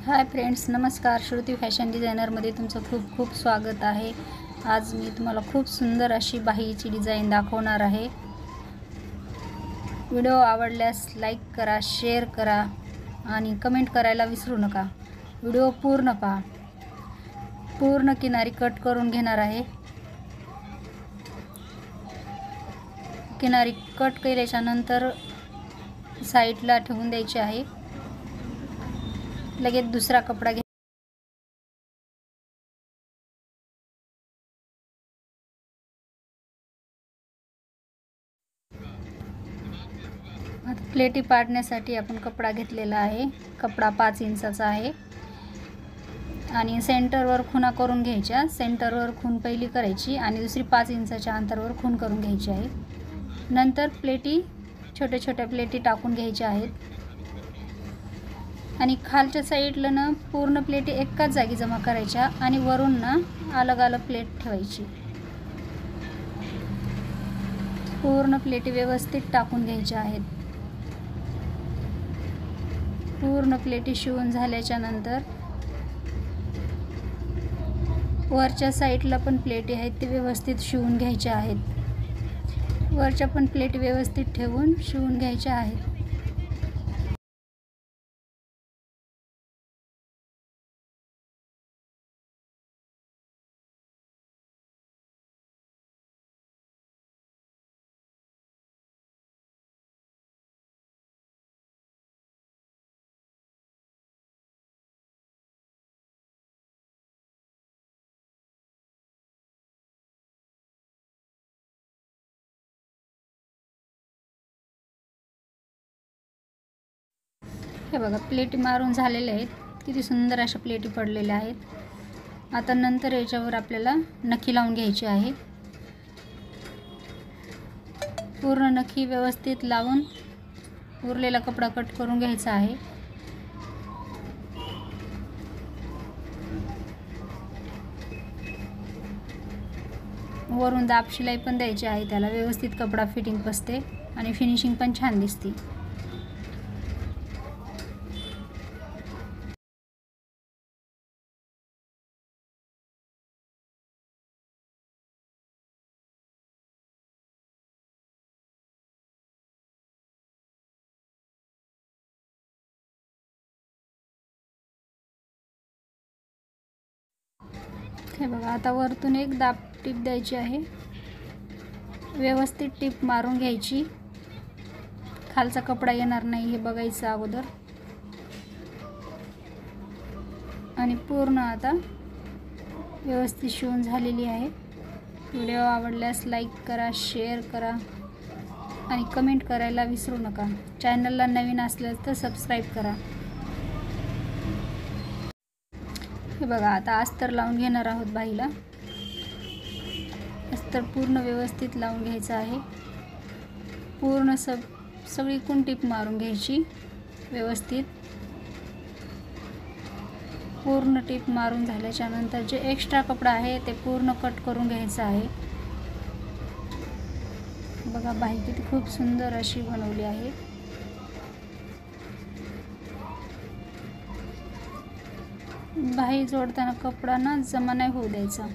Hi friends, नमस्कार. Shruti fashion डिझायनरमध्ये तुमचं खूप खूप स्वागत आहे. आज मी तुम्हाला खूप सुंदर अशी बाहीची डिझाईन दाखवणार आहे. व्हिडिओ आवडल्यास लाईक करा, शेअर करा आणि कमेंट करायला विसरू नका. व्हिडिओ पूर्ण पहा. पूर्ण किनारी कट करून घेणार आहे. किनारी कट केल्याच्या नंतर साईडला ठेवून द्यायची आहे. लगेच दुसरा कपडा घ्या. आता प्लेटी पाडण्यासाठी आपण कपडा घेतलेला आहे. कपडा 5 इंचाचा आहे आणि सेंटरवर खुणा करून घ्यायच्या. सेंटरवर खून पहिली करायची आणि दुसरी 5 इंचाच्या अंतरावर खून करून घ्यायची आहे. नंतर प्लेटी छोट्या छोट्या प्लेटी टाकून घ्यायच्या आहेत आणि खालच्या साईडला ना पूर्ण प्लेटी एकाच जागी जमा करायच्या आणि वरून ना अलग अलग प्लेट ठेवायची. पूर्ण प्लेटी व्यवस्थित टाकून घ्यायच्या आहेत. पूर्ण प्लेटी शिवून झाल्याच्या नंतर वरच्या साईडला पण प्लेटी आहेत ते व्यवस्थित शिवून घ्यायच्या आहेत. वरच्या पण प्लेटी व्यवस्थित ठेवून शिवून घ्यायच्या आहेत. हे बघा, प्लेटी मारून झालेल्या आहेत. किती सुंदर अशा प्लेटी पडलेल्या आहेत. आता नंतर याच्यावर आपल्याला नखी लावून घ्यायची आहे. पूर्ण नखी व्यवस्थित लावून उरलेला कपडा कट करून घ्यायचा आहे. वरून दाब शिलाई पण द्यायची आहे. त्याला व्यवस्थित कपडा फिटिंग बसते आणि फिनिशिंग पण छान दिसते. हे बघा, आता वरतून एक दाब टीप द्यायची आहे. व्यवस्थित टीप मारून घ्यायची. खालचा कपडा येणार नाही हे बघायचं अगोदर. आणि पूर्ण आता व्यवस्थित शिवून झालेली आहे. व्हिडिओ आवडल्यास लाईक करा, शेअर करा आणि कमेंट करायला विसरू नका. चॅनलला नवीन असल्यास तर सबस्क्राईब करा. हे बघा, आता अस्तर लावून घेणार आहोत बाहीला. अस्तर पूर्ण व्यवस्थित लावून घ्यायचं आहे. पूर्ण सगळी टीप मारून घ्यायची व्यवस्थित. पूर्ण टीप मारून झाल्याच्या नंतर जे एक्स्ट्रा कपडा आहे ते पूर्ण कट करून घ्यायचं आहे. बघा, बाही किती खूप सुंदर अशी बनवली आहे. बाही जोडताना कपडा ना जमा नाही होऊ द्यायचा.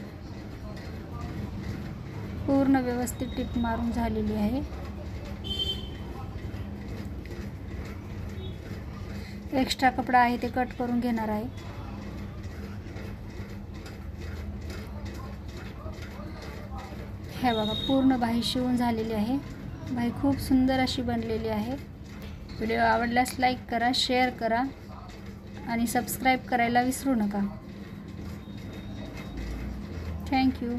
पूर्ण व्यवस्थित टीप मारून झालेली आहे. एक्स्ट्रा कपडा आहे ते कट करून घेणार आहे. हे बघा, पूर्ण बाही शिवून झालेली आहे. बाही खूप सुंदर अशी बनलेली आहे. व्हिडिओ आवडल्यास लाईक करा, शेअर करा आणि सबस्क्राईब करायला विसरू नका. थँक्यू.